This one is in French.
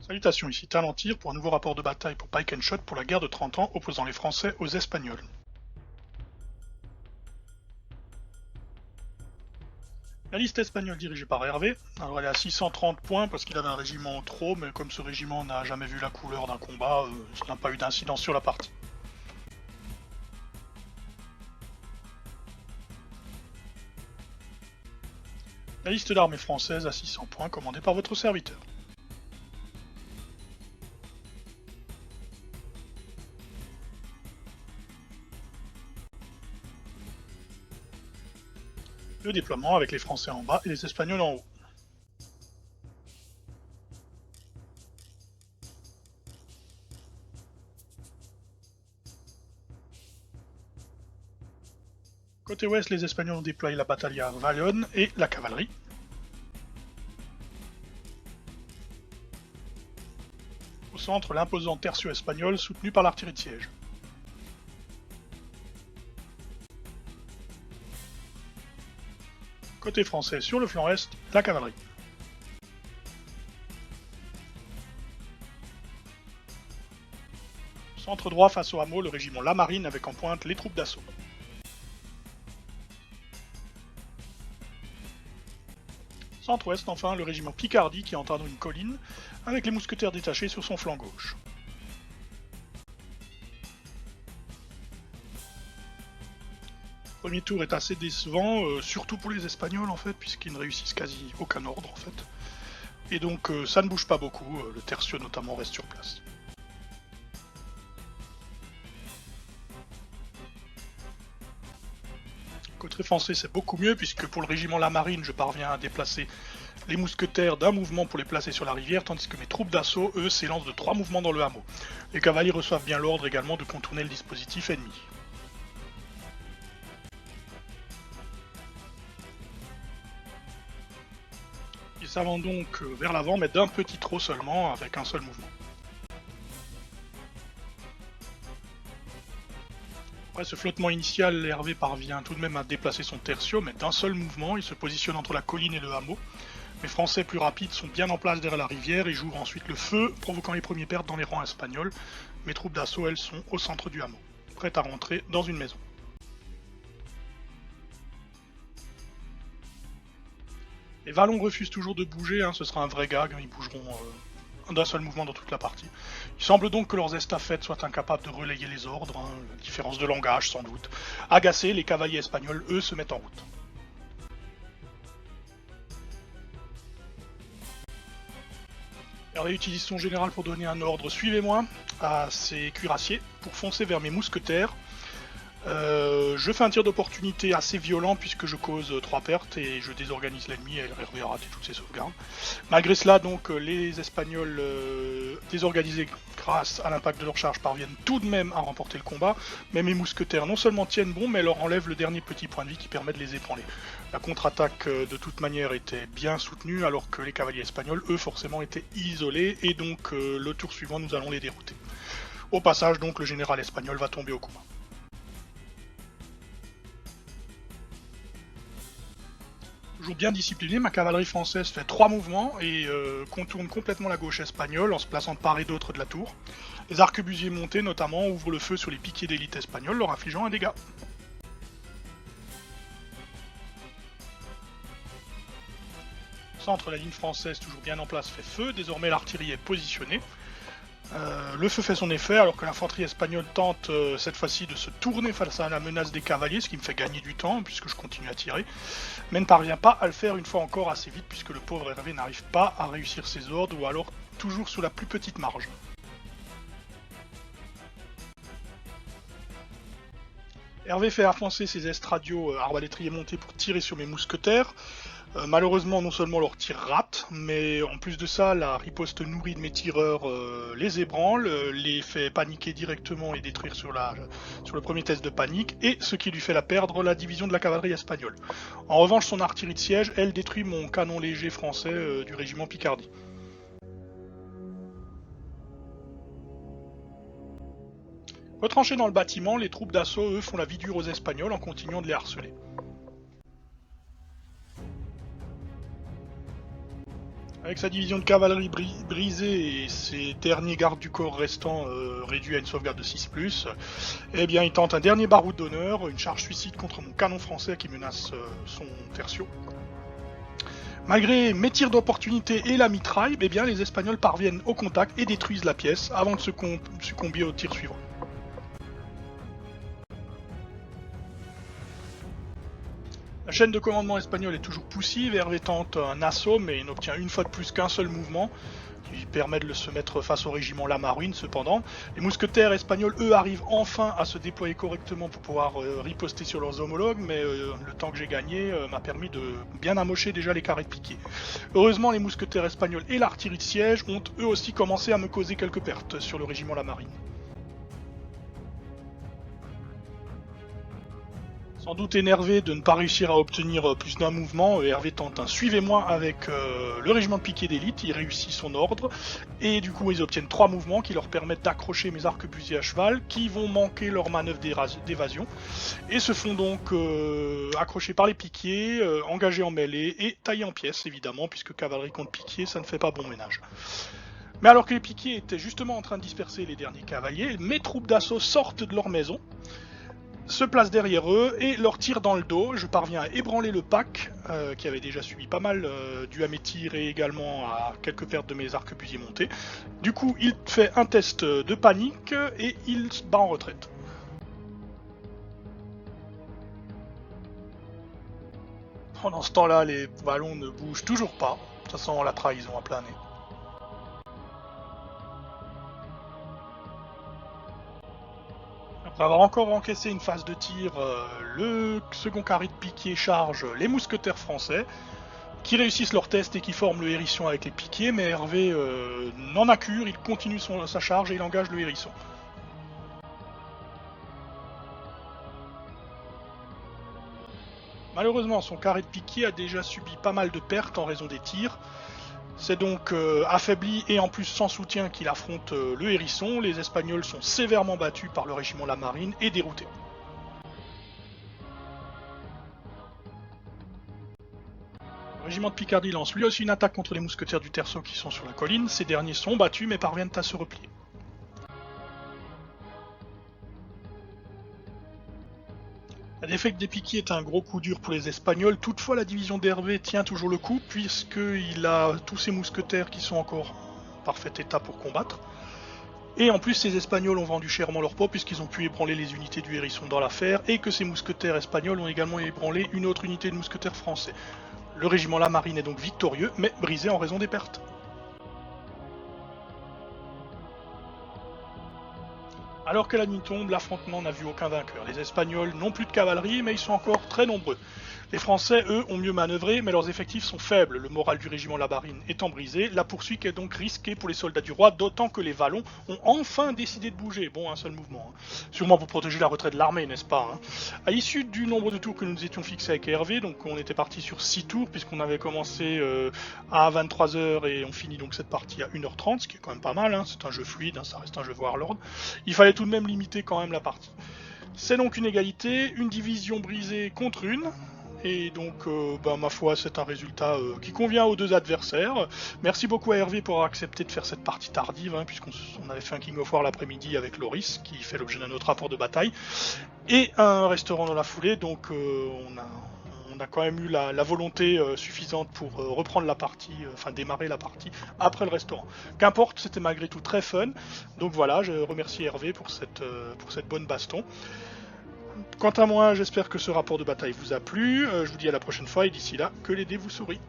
Salutations, ici Talentir pour un nouveau rapport de bataille pour Pike & Shot pour la guerre de 30 ans opposant les Français aux Espagnols. La liste espagnole dirigée par Hervé, alors elle est à 630 points parce qu'il avait un régiment en trop, mais comme ce régiment n'a jamais vu la couleur d'un combat, il n'a pas eu d'incidence sur la partie. La liste d'armées françaises à 600 points commandée par votre serviteur. Le déploiement avec les Français en bas et les Espagnols en haut. Côté ouest, les Espagnols ont déployé la Battaglia Vallon et la cavalerie. Au centre, l'imposant tercio espagnol soutenu par l'artillerie de siège. Côté français, sur le flanc est, la cavalerie. Centre droit face au hameau, le régiment La Marine avec en pointe les troupes d'assaut. Centre-ouest, enfin, le régiment Picardie qui entame une colline avec les mousquetaires détachés sur son flanc gauche. Le premier tour est assez décevant, surtout pour les Espagnols en fait, puisqu'ils ne réussissent quasi aucun ordre en fait. Et donc ça ne bouge pas beaucoup, le tercio notamment reste sur place. Côté français c'est beaucoup mieux, puisque pour le régiment La Marine je parviens à déplacer les mousquetaires d'un mouvement pour les placer sur la rivière, tandis que mes troupes d'assaut, eux, s'élancent de 3 mouvements dans le hameau. Les cavaliers reçoivent bien l'ordre également de contourner le dispositif ennemi. Ils s'avancent donc vers l'avant, mais d'un petit trot seulement, avec un seul mouvement. Après ce flottement initial, Hervé parvient tout de même à déplacer son tercio, mais d'un seul mouvement, il se positionne entre la colline et le hameau. Les Français plus rapides sont bien en place derrière la rivière et jouent ensuite le feu, provoquant les premières pertes dans les rangs espagnols. Mes troupes d'assaut, elles, sont au centre du hameau, prêtes à rentrer dans une maison. Les Vallons refusent toujours de bouger, ce sera un vrai gag, ils bougeront d'un seul mouvement dans toute la partie. Il semble donc que leurs estafettes soient incapables de relayer les ordres, différence de langage sans doute. Agacés, les cavaliers espagnols, eux, se mettent en route. Hervé utilise son général pour donner un ordre « Suivez-moi » à ses cuirassiers pour foncer vers mes mousquetaires. Je fais un tir d'opportunité assez violent puisque je cause 3 pertes et je désorganise l'ennemi et Hervé a raté toutes ses sauvegardes. Malgré cela, donc, les Espagnols désorganisés grâce à l'impact de leur charge parviennent tout de même à remporter le combat, mais mes mousquetaires non seulement tiennent bon, mais leur enlèvent le dernier petit point de vie qui permet de les ébranler. La contre-attaque de toute manière était bien soutenue alors que les cavaliers espagnols, eux, forcément étaient isolés et donc le tour suivant nous allons les dérouter. Au passage, donc, le général espagnol va tomber au combat. Toujours bien discipliné, ma cavalerie française fait 3 mouvements et contourne complètement la gauche espagnole en se plaçant de part et d'autre de la tour. Les arquebusiers montés notamment ouvrent le feu sur les piquiers d'élite espagnols, leur infligeant un dégât. Centre, la ligne française toujours bien en place fait feu, désormais l'artillerie est positionnée. Le feu fait son effet alors que l'infanterie espagnole tente cette fois-ci de se tourner face à la menace des cavaliers, ce qui me fait gagner du temps puisque je continue à tirer, mais ne parvient pas à le faire une fois encore assez vite puisque le pauvre Hervé n'arrive pas à réussir ses ordres ou alors toujours sous la plus petite marge. Hervé fait avancer ses estradios arbalétriers montés pour tirer sur mes mousquetaires. Malheureusement, non seulement leur tir rate, mais en plus de ça, la riposte nourrie de mes tireurs les ébranle, les fait paniquer directement et détruire sur le premier test de panique, et ce qui lui fait la perdre la division de la cavalerie espagnole. En revanche, son artillerie de siège, elle détruit mon canon léger français du régiment Picardie. Retranchés dans le bâtiment, les troupes d'assaut, eux, font la vie dure aux Espagnols en continuant de les harceler. Avec sa division de cavalerie brisée et ses derniers gardes du corps restants réduits à une sauvegarde de 6+, eh bien il tente un dernier baroud d'honneur, une charge suicide contre mon canon français qui menace son tertio. Malgré mes tirs d'opportunité et la mitraille, eh bien les Espagnols parviennent au contact et détruisent la pièce avant de succomber au tir suivant. La chaîne de commandement espagnole est toujours poussive, Hervé tente un assaut mais il n'obtient une fois de plus qu'un seul mouvement, qui permet de se mettre face au régiment Lamarine cependant. Les mousquetaires espagnols, eux, arrivent enfin à se déployer correctement pour pouvoir riposter sur leurs homologues, mais le temps que j'ai gagné m'a permis de bien amocher déjà les carrés de piquet. Heureusement, les mousquetaires espagnols et l'artillerie de siège ont eux aussi commencé à me causer quelques pertes sur le régiment Lamarine. Sans doute énervé de ne pas réussir à obtenir plus d'un mouvement, Hervé tente un suivez-moi avec le régiment de piquet d'élite, il réussit son ordre, et du coup ils obtiennent 3 mouvements qui leur permettent d'accrocher mes arquebusiers à cheval, qui vont manquer leur manœuvre d'évasion, et se font donc accrocher par les piquiers, engagés en mêlée, et taillés en pièces évidemment, puisque cavalerie contre piquier ça ne fait pas bon ménage. Mais alors que les piquiers étaient justement en train de disperser les derniers cavaliers, mes troupes d'assaut sortent de leur maison, se place derrière eux et leur tire dans le dos. Je parviens à ébranler le pack, qui avait déjà subi pas mal dû à mes tirs et également à quelques pertes de mes arquebusiers montés. Du coup, il fait un test de panique et il se bat en retraite. Pendant ce temps-là, les ballons ne bougent toujours pas. Ça sent la trahison à plein nez. Après avoir encore encaissé une phase de tir, le second carré de piquier charge les mousquetaires français, qui réussissent leur test et qui forment le hérisson avec les piquiers, mais Hervé n'en a cure, il continue sa charge et il engage le hérisson. Malheureusement, son carré de piquier a déjà subi pas mal de pertes en raison des tirs. C'est donc affaibli et en plus sans soutien qu'il affronte le hérisson. Les Espagnols sont sévèrement battus par le régiment Lamarine et déroutés. Le régiment de Picardie lance lui aussi une attaque contre les mousquetaires du Terçat qui sont sur la colline. Ces derniers sont battus mais parviennent à se replier. La défaite des piquiers est un gros coup dur pour les Espagnols, toutefois la division d'Hervé tient toujours le coup puisqu'il a tous ses mousquetaires qui sont encore en parfait état pour combattre. Et en plus ces Espagnols ont vendu chèrement leur peau puisqu'ils ont pu ébranler les unités du hérisson dans l'affaire et que ces mousquetaires espagnols ont également ébranlé une autre unité de mousquetaires français. Le régiment Lamarine est donc victorieux mais brisé en raison des pertes. Alors que la nuit tombe, l'affrontement n'a vu aucun vainqueur. Les Espagnols n'ont plus de cavalerie, mais ils sont encore très nombreux. Les Français, eux, ont mieux manœuvré, mais leurs effectifs sont faibles. Le moral du régiment Lamarine étant brisé, la poursuite est donc risquée pour les soldats du roi, d'autant que les Wallons ont enfin décidé de bouger. Bon, un seul mouvement. Sûrement pour protéger la retraite de l'armée, n'est-ce pas À l'issue du nombre de tours que nous étions fixés avec Hervé, donc on était parti sur 6 tours, puisqu'on avait commencé à 23h et on finit donc cette partie à 1h30, ce qui est quand même pas mal. C'est un jeu fluide, ça reste un jeu Warlord. Il fallait tout de même limiter quand même la partie. C'est donc une égalité, une division brisée contre une. Et donc, ma foi, c'est un résultat qui convient aux deux adversaires. Merci beaucoup à Hervé pour avoir accepté de faire cette partie tardive, puisqu'on avait fait un King of War l'après-midi avec Loris, qui fait l'objet d'un autre rapport de bataille, et un restaurant dans la foulée, donc on a quand même eu la volonté suffisante pour reprendre la partie, démarrer la partie après le restaurant. Qu'importe, c'était malgré tout très fun. Donc voilà, je remercie Hervé pour cette bonne baston. Quant à moi, j'espère que ce rapport de bataille vous a plu. Je vous dis à la prochaine fois et d'ici là, que les dés vous sourient.